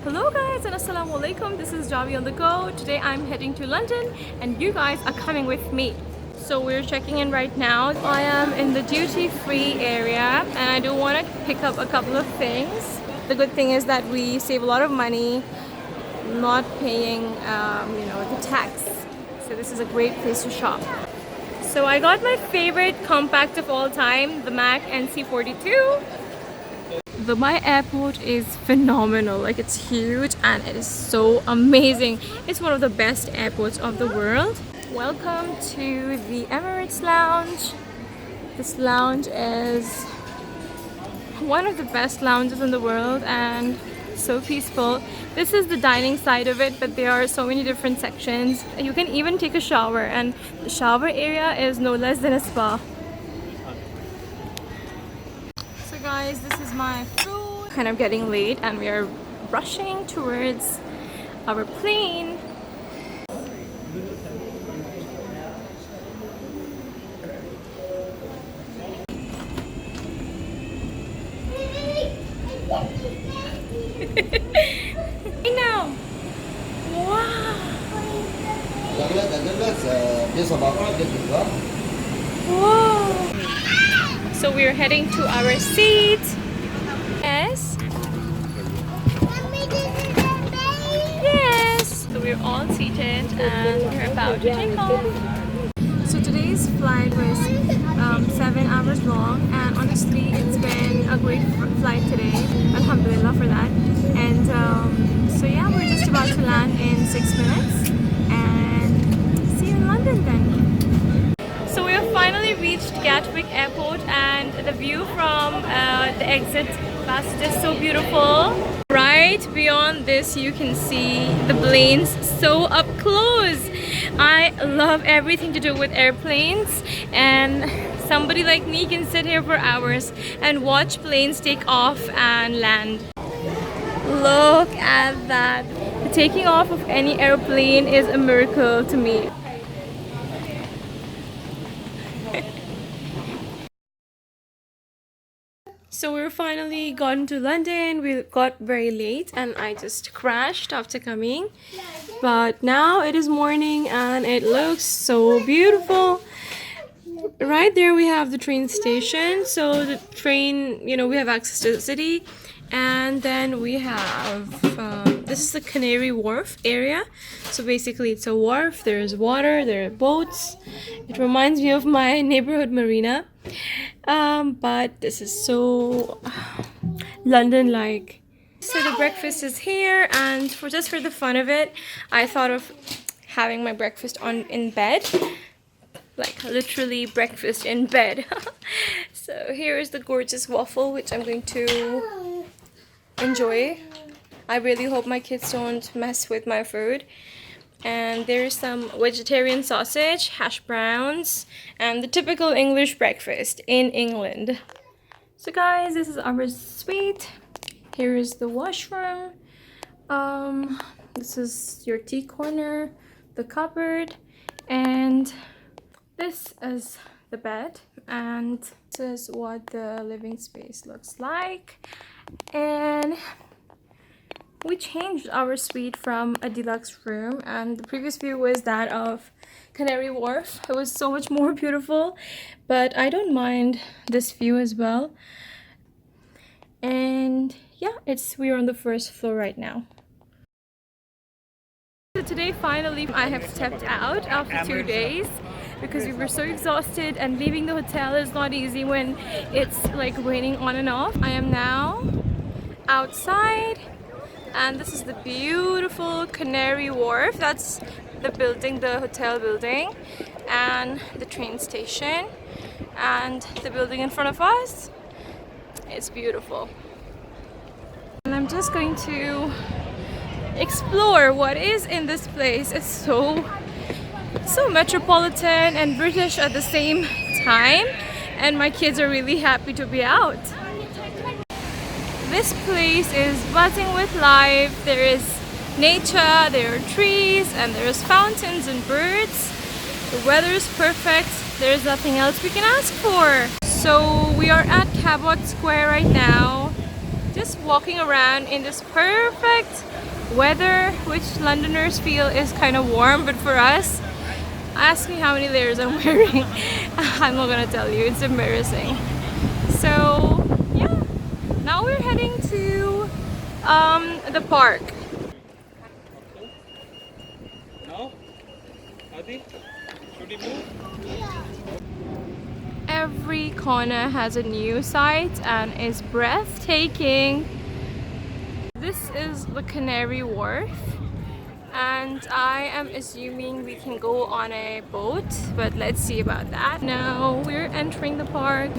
Hello guys and assalamu alaikum, this is Javi on the go. Today I'm heading to London and you guys are coming with me. So we're checking in right now. I am in the duty-free area and I do want to pick up a couple of things. The good thing is that we save a lot of money not paying the tax. So this is a great place to shop. So I got my favorite compact of all time, the Mac NC42. My airport is phenomenal, like it's huge and it is so amazing. It's one of the best airports of the world. Welcome to the Emirates Lounge. This lounge is one of the best lounges in the world and so peaceful. This is the dining side of it, but there are so many different sections. You can even take a shower and the shower area is no less than a spa. So guys, this is my food. Kind of getting late and we are rushing towards our plane. Now, wow! Whoa! So we're heading to our seat. Yes. Yes. So we're all seated and we're about to take off. So today's flight was 7 hours long, and honestly, it's been a great flight today. Alhamdulillah for that. And so yeah, we're just about to land in 6 minutes, and see you in London then. So we have finally reached Gatwick Airport, and the view from the exit passage is so beautiful. Right beyond this, you can see the planes so up close. I love everything to do with airplanes, and somebody like me can sit here for hours and watch planes take off and land. Look at that. The taking off of any airplane is a miracle to me. So we're finally gotten to London. We got very late and I just crashed after coming. But now it is morning and it looks so beautiful. Right there we have the train station. So the train, we have access to the city. And then we have, this is the Canary Wharf area. So basically it's a wharf, there's water, there are boats. It reminds me of my neighborhood marina. But this is so London-like. So the breakfast is here, and just for the fun of it, I thought of having my breakfast in bed. Like literally breakfast in bed. So here is the gorgeous waffle, which I'm going to enjoy. I really hope my kids don't mess with my food. And there's some vegetarian sausage, hash browns, and the typical English breakfast in England. So guys, this is our suite. Here is the washroom. This is your tea corner, the cupboard, and this is the bed. And this is what the living space looks like. And we changed our suite from a deluxe room, and the previous view was that of Canary Wharf. It was so much more beautiful, but I don't mind this view as well. And yeah, we're on the first floor right now. So today finally I have stepped out after 2 days because we were so exhausted, and leaving the hotel is not easy when it's like raining on and off. I am now outside. And this is the beautiful Canary Wharf. That's the building, the hotel building, and the train station, and the building in front of us. It's beautiful. And I'm just going to explore what is in this place. It's so metropolitan and British at the same time, and my kids are really happy to be out. This place is buzzing with life. There is nature, there are trees, and there's fountains and birds. The weather is perfect. There's nothing else we can ask for. So we are at Cabot Square right now, just walking around in this perfect weather, which Londoners feel is kind of warm, but for us, ask me how many layers I'm wearing. I'm not gonna tell you, it's embarrassing. So yeah, now we're heading to the park. No? Adi? Should we move? Every corner has a new sight and is breathtaking. This is the Canary Wharf, and I am assuming we can go on a boat, but let's see about that. Now we're entering the park.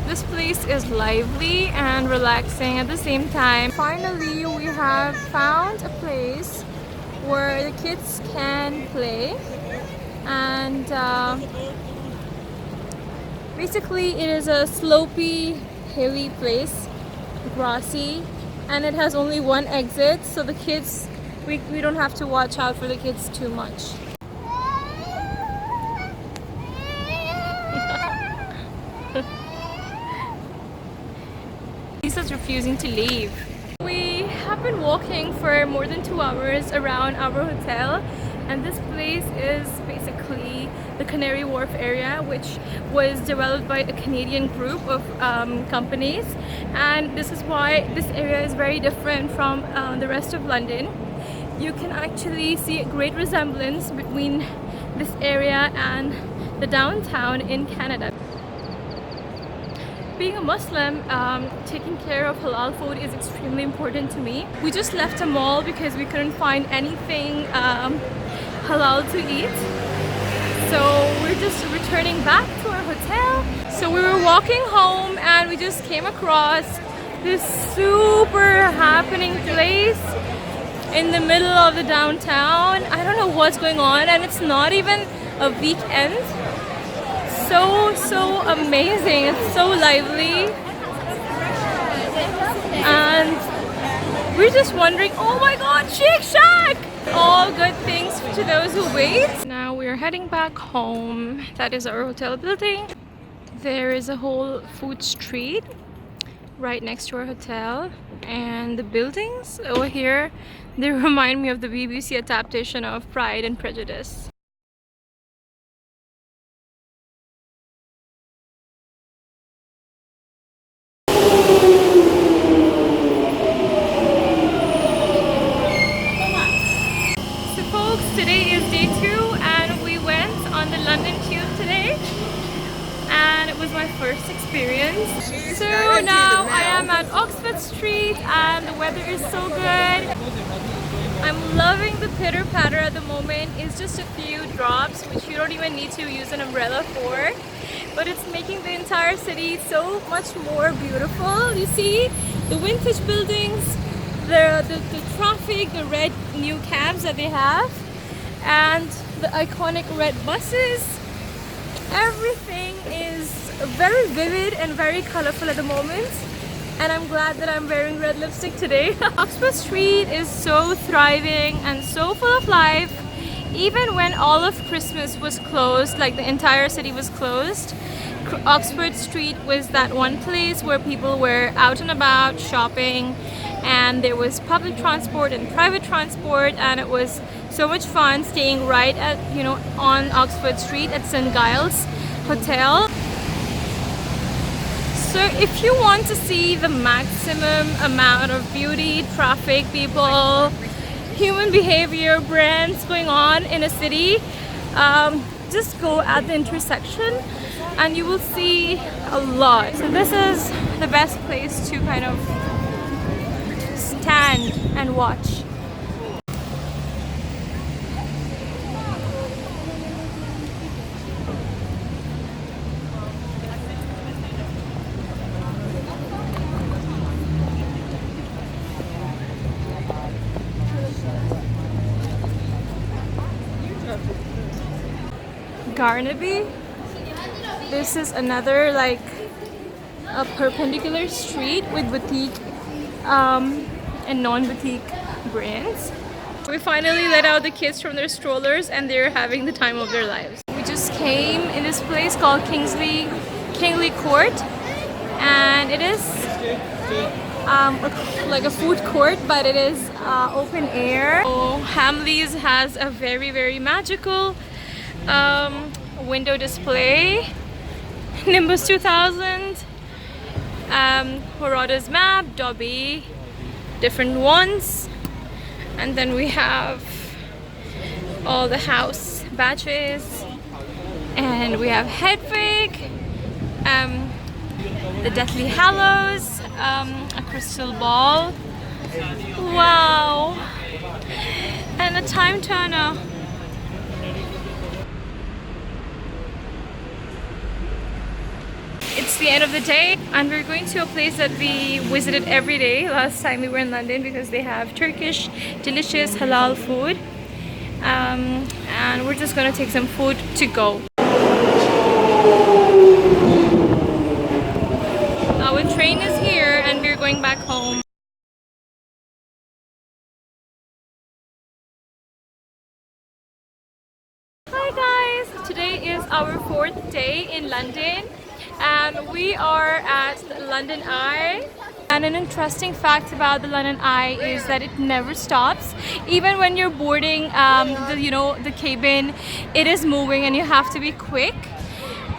This place is lively and relaxing at the same time. Finally, we have found a place where the kids can play, and basically it is a slopey, hilly place, grassy, and it has only one exit, so the kids, we don't have to watch out for the kids too much. Lisa's refusing to leave. We have been walking for more than 2 hours around our hotel, and this place is basically the Canary Wharf area, which was developed by a Canadian group of companies, and this is why this area is very different from the rest of London. You can actually see a great resemblance between this area and the downtown in Canada. Being a Muslim, taking care of halal food is extremely important to me. We just left a mall because we couldn't find anything halal to eat. So we're just returning back to our hotel. So we were walking home and we just came across this super happening place in the middle of the downtown. I don't know what's going on, and it's not even a weekend. So amazing, it's so lively, and we're just wondering, oh my god, Shake Shack! All good things to those who wait. Now we're heading back home. That is our hotel building. There is a whole food street right next to our hotel, and the buildings over here, they remind me of the BBC adaptation of Pride and Prejudice. Today is day 2 and we went on the London Tube today, and it was my first experience. So now I am at Oxford Street and the weather is so good. I'm loving the pitter patter at the moment. It's just a few drops which you don't even need to use an umbrella for, but it's making the entire city so much more beautiful. You see the vintage buildings, the traffic, the red new cabs that they have, and the iconic red buses. Everything is very vivid and very colorful at the moment, and I'm glad that I'm wearing red lipstick today. Oxford Street is so thriving and so full of life. Even when all of Christmas was closed, like the entire city was closed, Oxford Street was that one place where people were out and about shopping, and there was public transport and private transport, and it was so much fun staying right at, on Oxford Street at St. Giles Hotel. So if you want to see the maximum amount of beauty, traffic, people, human behavior, brands going on in a city, just go at the intersection and you will see a lot. So this is the best place to kind of stand and watch. Garnaby. This is another like a perpendicular street with boutique and non-boutique brands. We finally let out the kids from their strollers and they're having the time of their lives. We just came in this place called Kingly Court, and it is like a food court, but it is open air. So Hamleys has a very magical window display. Nimbus 2000, Horoda's map, Dobby, different ones. And then we have all the house badges, and we have Hedwig, the Deathly Hallows, a crystal ball, wow, and a time turner. It's the end of the day and we're going to a place that we visited every day last time we were in London because they have Turkish delicious halal food, and we're just gonna take some food to go. Our train is here and we're going back home. Hi guys! Today is our 4th day in London and we are at London Eye. And an interesting fact about the London Eye is that it never stops. Even when you're boarding the cabin, it is moving and you have to be quick.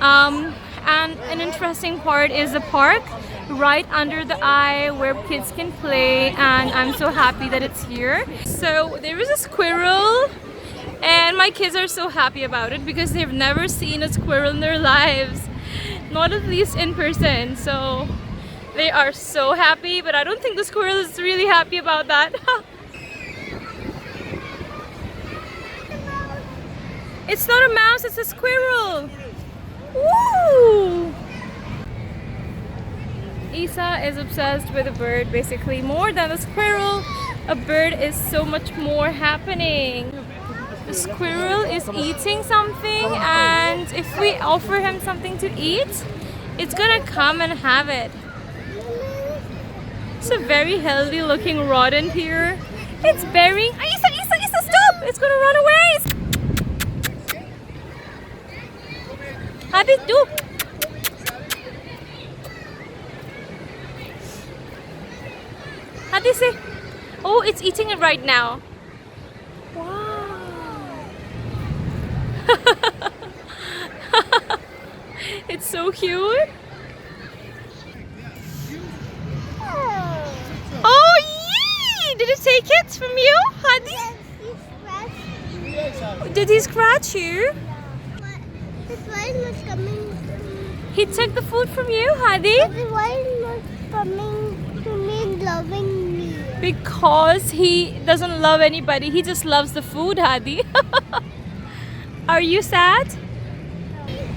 And an interesting part is the park right under the eye where kids can play, and I'm so happy that it's here. So there is a squirrel and my kids are so happy about it because they've never seen a squirrel in their lives, not at least in person. So they are so happy, but I don't think the squirrel is really happy about that. It's not a mouse, it's a squirrel. Woo! Isa is obsessed with a bird, basically more than a squirrel. A bird is so much more happening. The squirrel is eating something, and if we offer him something to eat, it's gonna come and have it. It's a very healthy looking rodent here. It's burying. Isa, stop! It's gonna run away! Hadi, do! Hadi, say. Oh, it's eating it right now. Wow. It's so cute. Oh, yee! Did it take it from you, Hadi? Did he scratch you? His wife was coming to me. He took the food from you, Hadi? His wife was coming to me and loving me. Because he doesn't love anybody. He just loves the food, Hadi. Are you sad?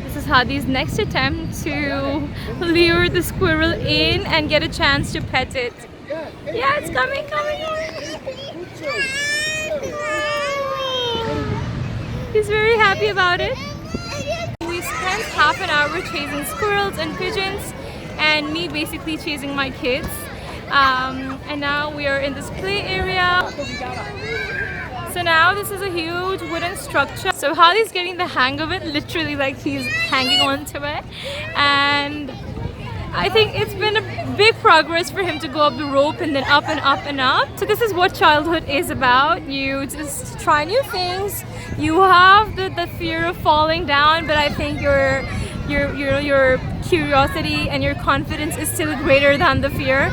This is Hadi's next attempt to lure the squirrel in and get a chance to pet it. Yeah, it's coming. He's very happy about it. We spent half an hour chasing squirrels and pigeons and me basically chasing my kids. And now we are in this play area. So now this is a huge wooden structure. So Hadi's getting the hang of it, literally like he's hanging onto it. And I think it's been a big progress for him to go up the rope and then up and up and up. So this is what childhood is about. You just try new things. You have the fear of falling down, but I think your curiosity and your confidence is still greater than the fear.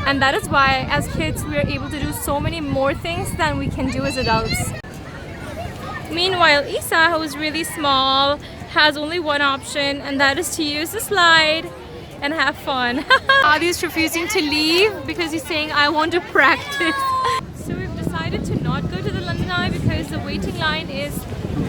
And that is why as kids we are able to do so many more things than we can do as adults. Meanwhile, Isa, who is really small, has only one option, and that is to use the slide and have fun. Adi is refusing to leave because he's saying, I want to practice. So we've decided to not go to the London Eye because the waiting line is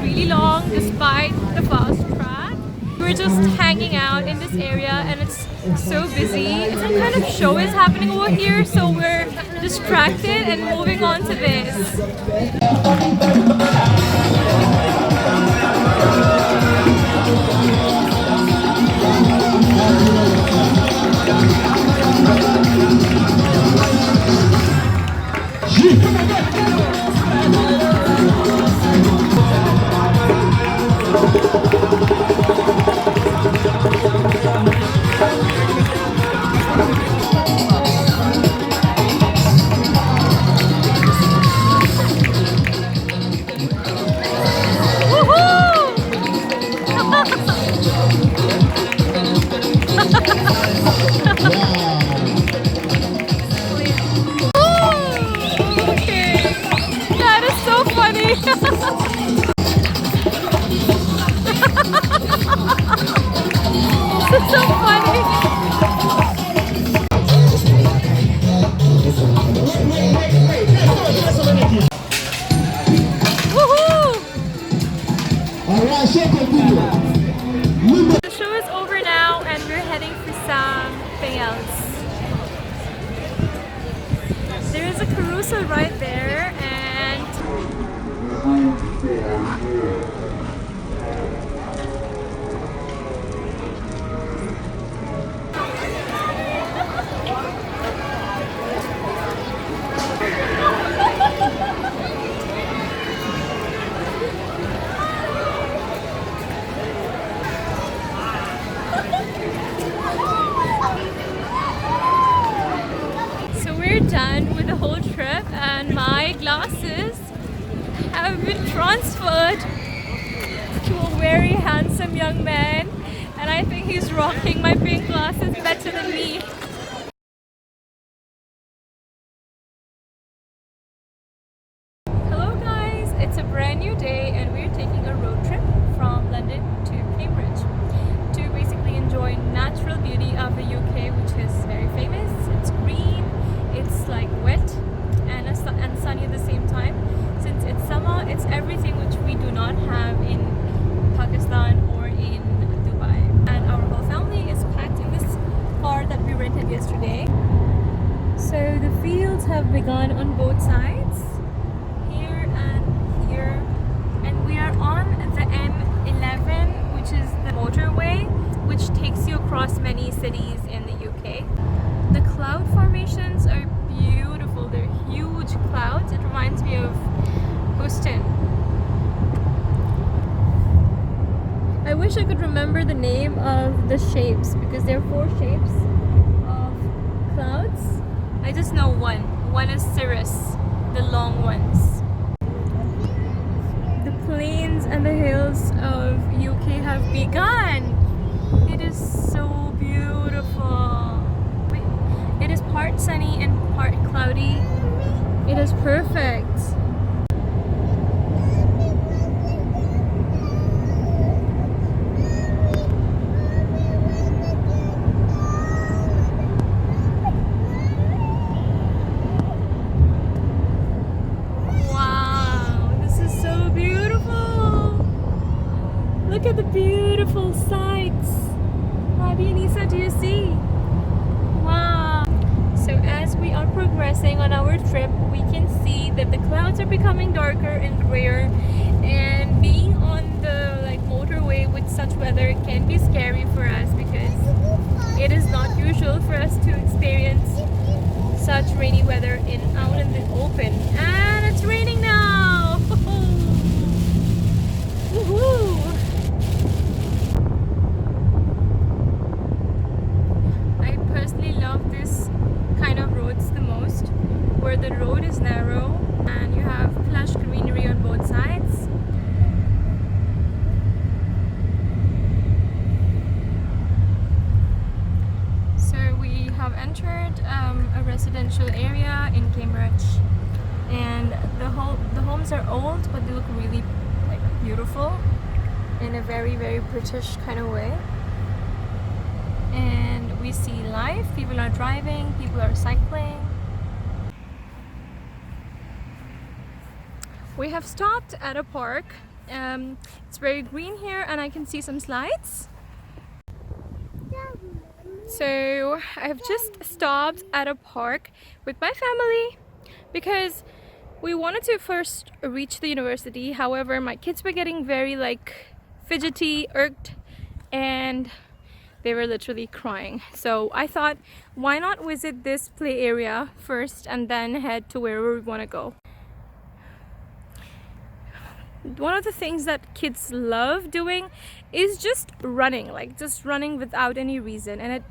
really long despite the fast track. We're just hanging out in this area and it's so busy. Some kind of show is happening over here, so we're distracted and moving on to this. castle right there, and so we're done with the whole trip, and my glasses have been transferred to a very handsome young man, and I think he's rocking my pink glasses better than me. Hello guys, it's a brand new day and we're taking a road trip from London to Cambridge to basically enjoy natural beauty of the UK, which is very famous. It's green, it's like wet and sunny at the same time. Since it's summer, it's everything which we do not have in Pakistan or in Dubai. And our whole family is packed in this car that we rented yesterday. So the fields have begun on both sides, here and here, and we are on the M11, which is the motorway which takes you across many cities in the UK. The cloud formations are beautiful. They're huge clouds. It reminds me of Houston. I wish I could remember the name of the shapes, because there are 4 shapes of clouds. I just know one. One is cirrus, the long ones. The plains and the hills of UK have begun. It is so beautiful. It is part sunny and part cloudy. It is perfect. Look at the beautiful sights. Anissa, do you see? Wow. So as we are progressing on our trip, we can see that the clouds are becoming darker and grayer, and being on the motorway with such weather can be scary for us, because it is not usual for us to experience such rainy weather out in the open. And it's raining now. Woohoo! Love this kind of roads the most, where the road is narrow and you have plush greenery on both sides. So we have entered a residential area in Cambridge, and the homes are old, but they look really beautiful in a very, very British kind of way. And we see life. People are driving, people are cycling. We have stopped at a park. It's very green here, and I can see some slides. So I've just stopped at a park with my family because we wanted to first reach the university. However, my kids were getting very fidgety, irked, and they were literally crying. So I thought, why not visit this play area first and then head to wherever we want to go. One of the things that kids love doing is just running, just running without any reason, and it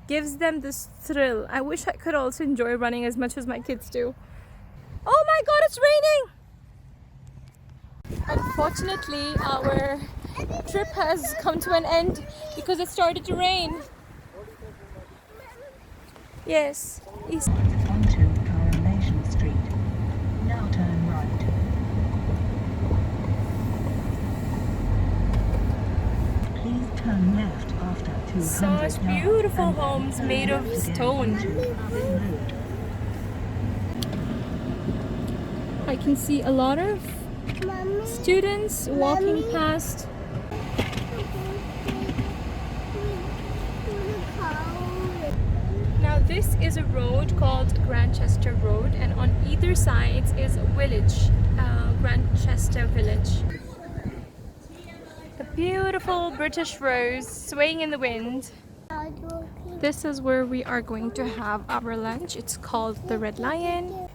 gives them this thrill. I wish I could also enjoy running as much as my kids do. Oh my god, it's raining! Unfortunately, our trip has come to an end because it started to rain. Yes. Onto Coronation Street. Now turn right. Please turn left after 200 Such beautiful homes made of stone. I can see a lot of students walking past. Now This is a road called Grantchester Road, and on either side is a village, Grantchester Village. The beautiful British rose swaying in the wind. This is where we are going to have our lunch. It's called the Red Lion.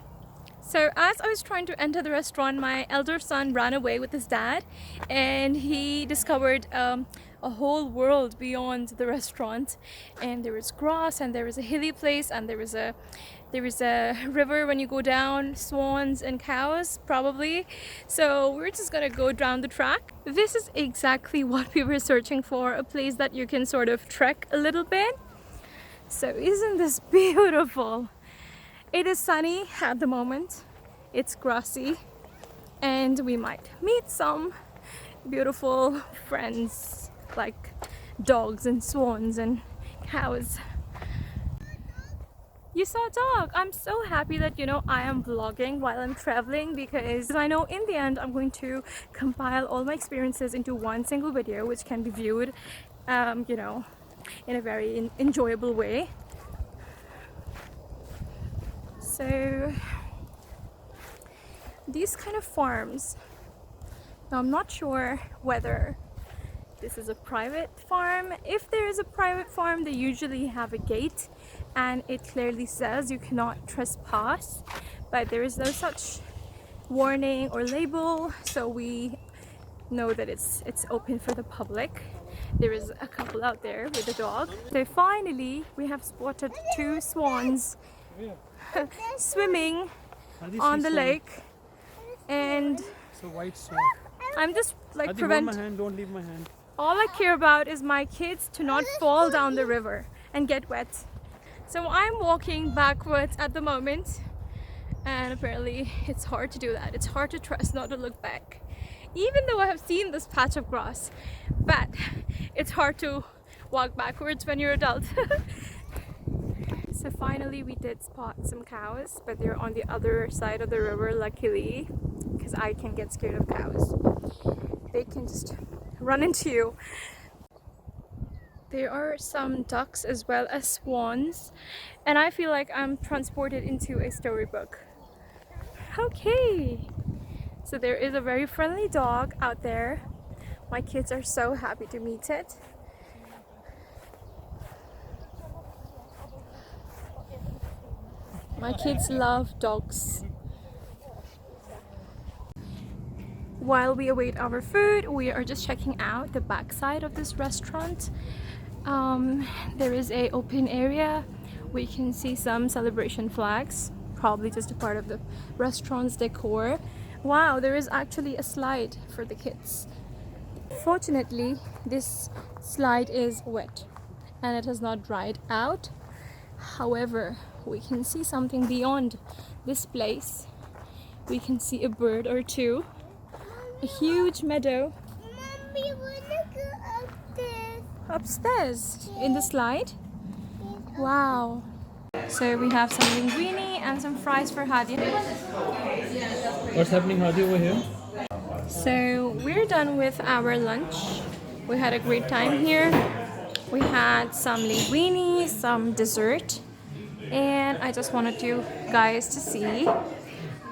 So as I was trying to enter the restaurant, my elder son ran away with his dad, and he discovered a whole world beyond the restaurant. And there is grass, and there is a hilly place, and there is a river when you go down, swans and cows probably. So we're just gonna go down the track. This is exactly what we were searching for, a place that you can sort of trek a little bit. So isn't this beautiful? It is sunny at the moment, it's grassy, and we might meet some beautiful friends like dogs and swans and cows. You saw a dog! I'm so happy that, you know, I am vlogging while I'm traveling, because I know in the end I'm going to compile all my experiences into one single video which can be viewed, you know, in a very enjoyable way. So these kind of farms, now I'm not sure whether this is a private farm. If there is a private farm, they usually have a gate and it clearly says you cannot trespass, but there is no such warning or label, so we know that it's open for the public. There is a couple out there with a dog. So finally we have spotted 2 swans swimming on the lake, and It's a white swan. I'm just like Hold my hand, don't leave my hand. all I care about is my kids to not fall down the river and get wet. So I'm walking backwards at the moment, and apparently it's hard to do that. It's hard to trust not to look back, even though I have seen this patch of grass, but it's hard to walk backwards when you're adult. So finally we did spot some cows, but they're on the other side of the river, luckily, because I can get scared of cows. They can just run into you. There are some ducks as well as swans, and I feel like I'm transported into a storybook. Okay, so there is a very friendly dog out there. My kids are so happy to meet it. My kids love dogs. While we await our food, we are just checking out the backside of this restaurant. There is a open area. We can see some celebration flags, probably just a part of the restaurant's decor. Wow, there is actually a slide for the kids. Fortunately, this slide is wet and it has not dried out. However, we can see something beyond this place. We can see a bird or two, a huge meadow. Mommy, wanna go upstairs? Upstairs in the slide. Wow. So we have some linguine and some fries for Hadi. What's happening, Hadi, over here? So we're done with our lunch. We had a great time here. We had some linguine, some dessert, and I just wanted you guys to see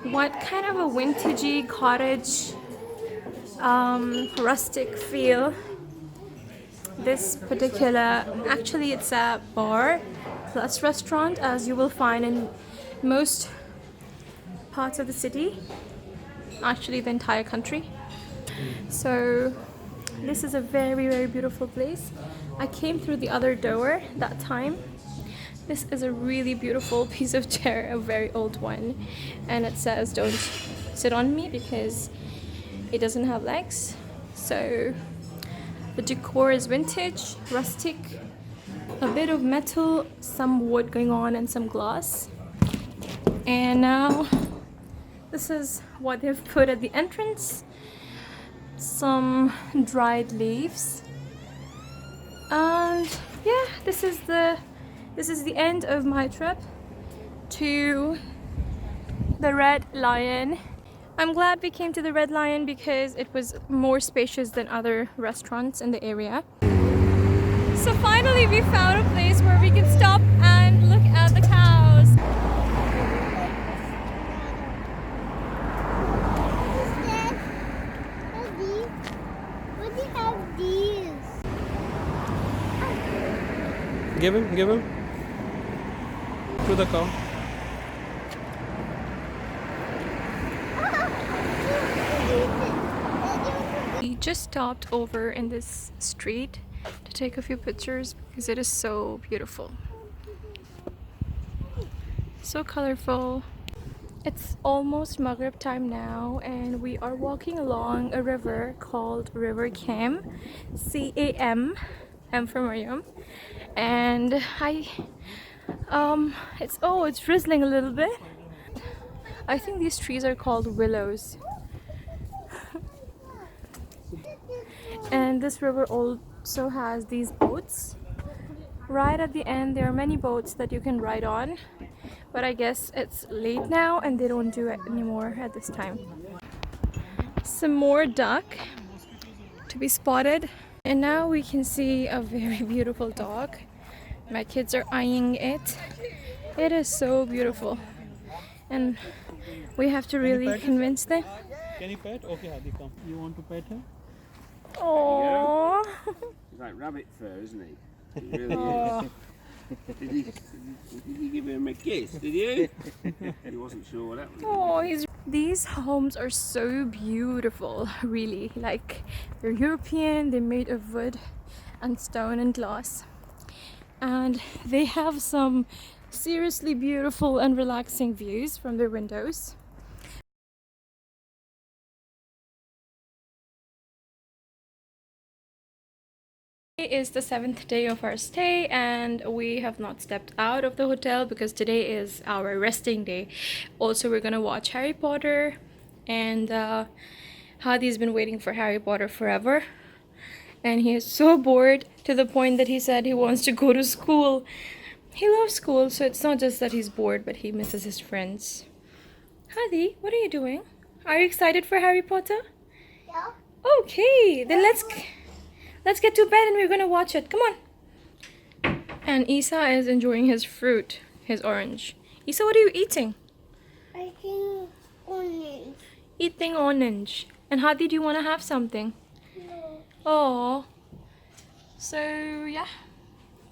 what kind of a vintagey cottage, rustic feel this particular, actually it's a bar plus restaurant, as you will find in most parts of the city, actually the entire country. So this is a very, very beautiful place. I came through the other door that time. This is a really beautiful piece of chair, a very old one, and it says don't sit on me because it doesn't have legs. So the decor is vintage, rustic, a bit of metal, some wood going on, and some glass. And now this is what they've put at the entrance. Some dried leaves. And yeah, this is the end of my trip to the Red Lion. I'm glad we came to the Red Lion because it was more spacious than other restaurants in the area. So finally we found a place where we can stop and look at the Give him. To the cow. We just stopped over in this street to take a few pictures because it is so beautiful. So colorful. It's almost Maghrib time now and we are walking along a river called River Cam. C-A-M. M for Mariam. And it's drizzling a little bit. I think these trees are called willows. And this river also has these boats. Right at the end there are many boats that you can ride on. But I guess it's late now and they don't do it anymore at this time. Some more duck to be spotted. And now we can see a very beautiful dog. My kids are eyeing it. It is so beautiful. And we have to really convince them. Can you pet? Okay, Hadi, come. You want to pet her? Aww. He's like rabbit fur, isn't he? He really is. Did you give him a kiss? Did you? He wasn't sure what that was. Oh, these homes are so beautiful, really. Like, they're European, they're made of wood and stone and glass. And they have some seriously beautiful and relaxing views from their windows. Today is the 7th day of our stay and we have not stepped out of the hotel because today is our resting day. Also, we're gonna watch Harry Potter and Hadi's been waiting for Harry Potter forever and he is so bored to the point that he said he wants to go to school. He loves school, so it's not just that he's bored but he misses his friends. Hadi, what are you doing? Are you excited for Harry Potter? Yeah. Okay, then let's get to bed and we're gonna watch it. Come on. And Isa is enjoying his fruit, his orange. Isa, what are you eating? I think orange. Eating orange. And Hadi, do you want to have something? No. Oh. So, yeah.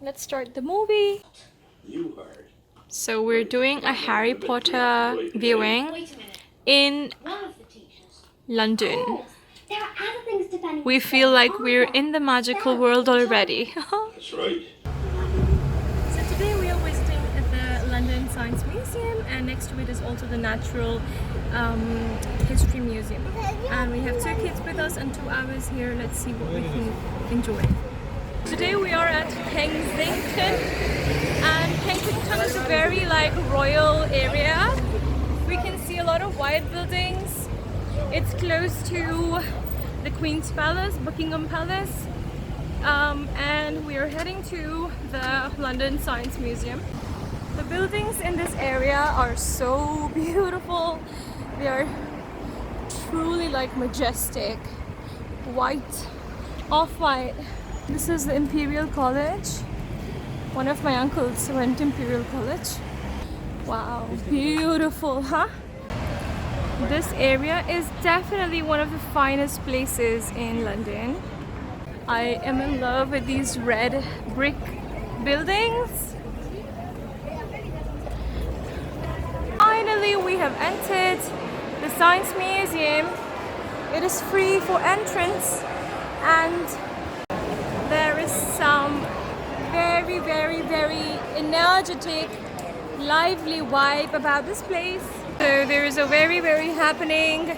Let's start the movie. You heard. So we're doing a Harry Potter viewing in London. There are other things to find. We feel like we're in the magical world already. That's right. So today we are visiting the London Science Museum and next to it is also the Natural History Museum. And we have 2 kids with us and 2 hours here. Let's see what we can enjoy. Today we are at Kensington and Kensington is a very royal area. We can see a lot of white buildings. It's close to the Queen's Palace, Buckingham Palace, and we are heading to the London Science Museum. The buildings in this area are so beautiful. They are truly majestic, white, off-white. This is the Imperial College. One of my uncles went to Imperial College. Wow, beautiful, huh? This area is definitely one of the finest places in London. I am in love with these red brick buildings. Finally, we have entered the Science Museum. It is free for entrance and there is some very, very, very energetic, lively vibe about this place. So there is a very, very happening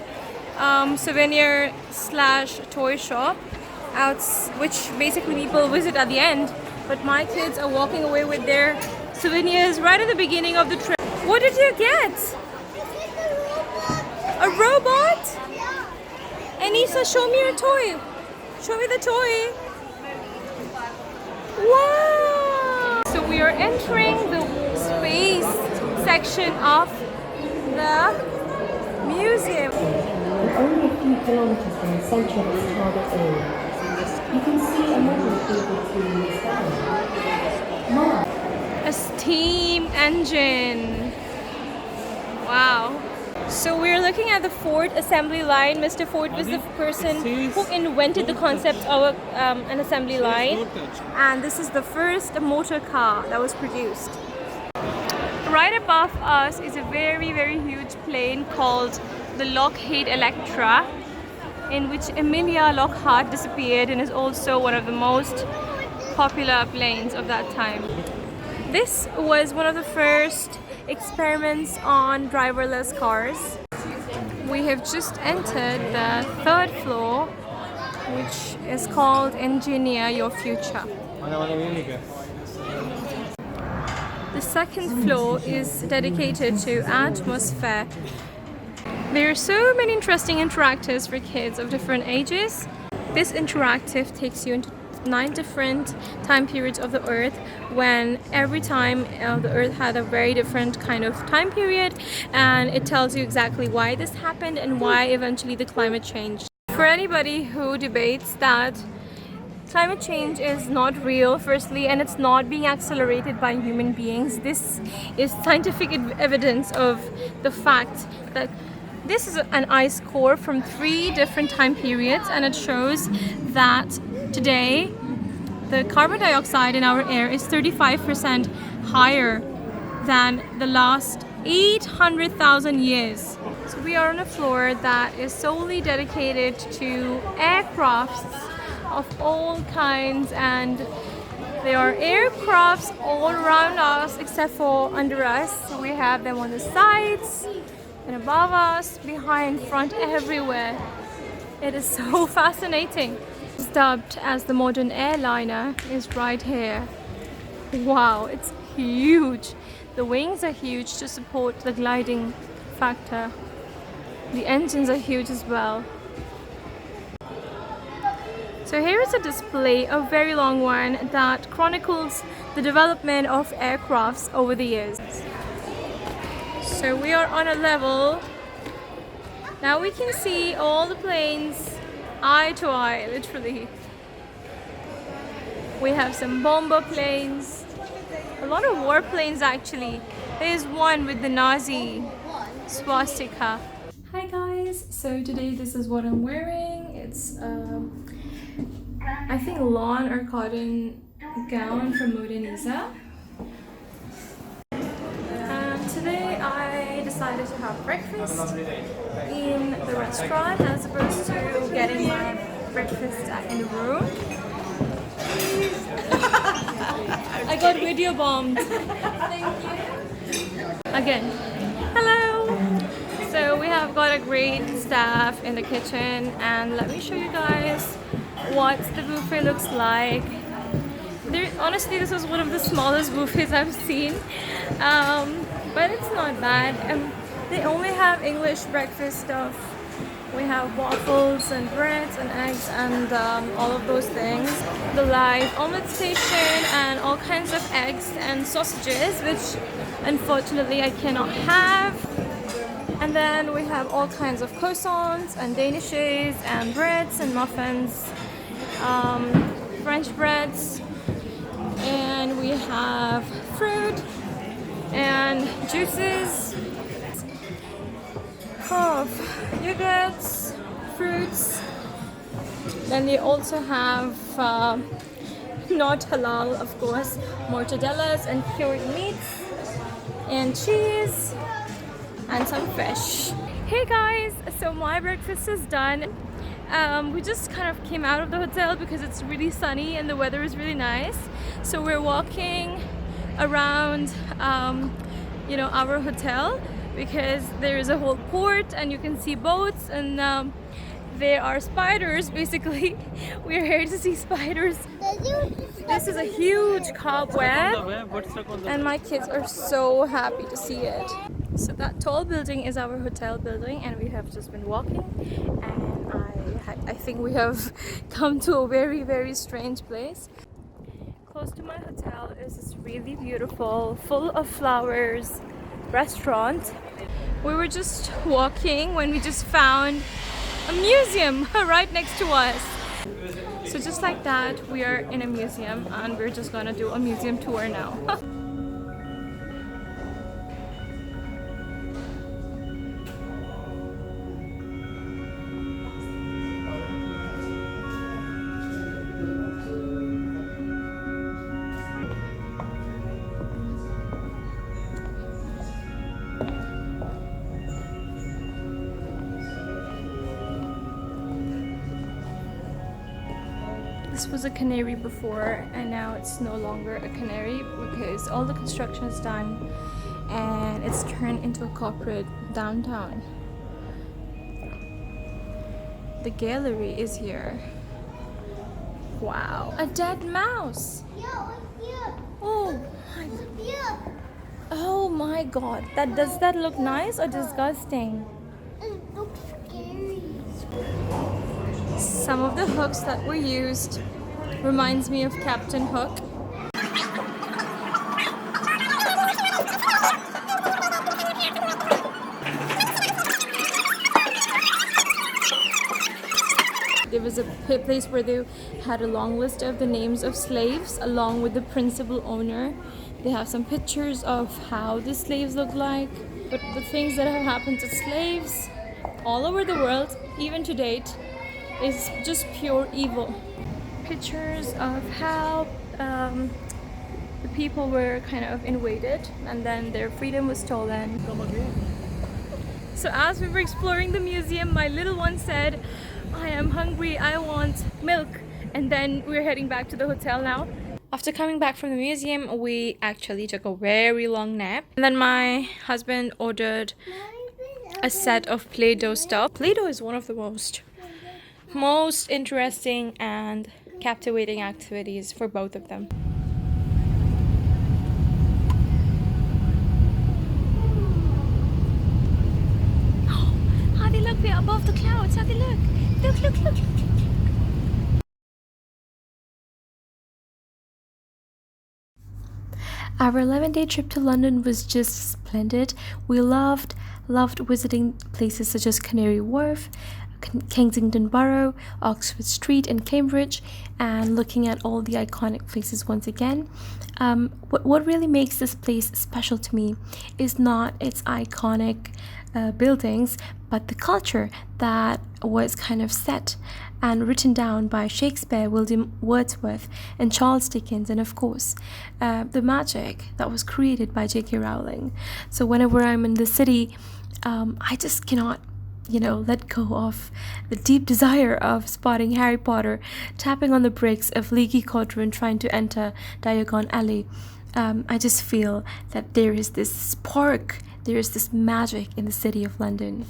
souvenir / toy shop which basically people visit at the end. But my kids are walking away with their souvenirs right at the beginning of the trip. What did you get? A robot? Anissa, show me your toy. Show me the toy. Wow! So we are entering the space section of the museum. Only a few kilometers from the centre of its target area. You can see a model fielded through the sky. A steam engine. Wow. So we're looking at the Ford assembly line. Mr. Ford was the person who invented the concept of an assembly line. And this is the first motor car that was produced. Right above us is a very, very huge plane called the Lockheed Electra, in which Emilia Lockhart disappeared and is also one of the most popular planes of that time. This was one of the first experiments on driverless cars. We have just entered the third floor, which is called Engineer Your Future. The second floor is dedicated to atmosphere. There are so many interesting interactives for kids of different ages. This interactive takes you into 9 different time periods of the Earth, when every time the Earth had a very different kind of time period, and it tells you exactly why this happened and why eventually the climate changed. For anybody who debates that climate change is not real, firstly, and it's not being accelerated by human beings, this is scientific evidence of the fact that this is an ice core from 3 different time periods, and it shows that today the carbon dioxide in our air is 35% higher than the last 800,000 years. So we are on a floor that is solely dedicated to aircrafts of all kinds, and there are aircrafts all around us except for under us. So we have them on the sides and above us, behind, front, everywhere. It is so fascinating. It's dubbed as the modern airliner is right here. Wow, it's huge. The wings are huge to support the gliding factor. The engines are huge as well. So here is a display, a very long one, that chronicles the development of aircrafts over the years. So we are on a level. Now we can see all the planes eye to eye, literally. We have some bomber planes, a lot of warplanes actually. There's one with the Nazi swastika. Hi guys, so today this is what I'm wearing. It's I think lawn or cotton gown from Modernisa. Today I decided to have breakfast in the restaurant as opposed to getting my breakfast in the room. I got video bombed. Thank you. Again. Hello! So we have got a great staff in the kitchen, and let me show you guys what the buffet looks like. Honestly, this was one of the smallest buffets I've seen, but it's not bad. They only have English breakfast stuff. We have waffles and breads and eggs and all of those things. The live omelette station and all kinds of eggs and sausages, which unfortunately I cannot have. And then we have all kinds of croissants and danishes and breads and muffins, French breads, and we have fruit and juices, yogurts, fruits. Then they also have not halal, of course, mortadellas and cured meats and cheese and some fish. Hey guys, so my breakfast is done. We just kind of came out of the hotel because it's really sunny and the weather is really nice. So we're walking around our hotel, because there is a whole port and you can see boats, and there are spiders basically. We're here to see spiders. This is a huge cobweb and my kids are so happy to see it. So that tall building is our hotel building, and we have just been walking, and I think we have come to a very, very strange place. Close to my hotel is this really beautiful, full of flowers restaurant. We were just walking when we just found a museum right next to us. So just like that, we are in a museum, and we're just gonna do a museum tour now. this was a canary before, and now it's no longer a canary because all the construction is done and it's turned into a corporate downtown. The gallery is here. Wow, a dead mouse. Oh my, oh my god, does that look nice or disgusting? It looks scary. Some of the hooks that were used reminds me of Captain Hook. There was a place where they had a long list of the names of slaves along with the principal owner. They have some pictures of how the slaves look like. But the things that have happened to slaves all over the world, even to date, is just pure evil. Pictures of how the people were kind of invaded and then their freedom was stolen. Come again. So as we were exploring the museum, my little one said, I am hungry, I want milk. And then we're heading back to the hotel now. After coming back from the museum, we actually took a very long nap. And then my husband ordered a set of Play-Doh stuff. Play-Doh is one of the most interesting and captivating activities for both of them. Harvey, look, we're above the clouds. Harvey, look. Look, look, look, look. Our 11-day trip to London was just splendid. We loved visiting places such as Canary Wharf, Kensington Borough, Oxford Street and Cambridge, and looking at all the iconic places once again. What really makes this place special to me is not its iconic buildings, but the culture that was kind of set and written down by Shakespeare, Wordsworth and Charles Dickens, and of course the magic that was created by J.K. Rowling. So whenever I'm in the city, I just cannot let go of the deep desire of spotting Harry Potter tapping on the bricks of Leaky Cauldron trying to enter Diagon Alley. I just feel that there is this spark, there is this magic in the city of London.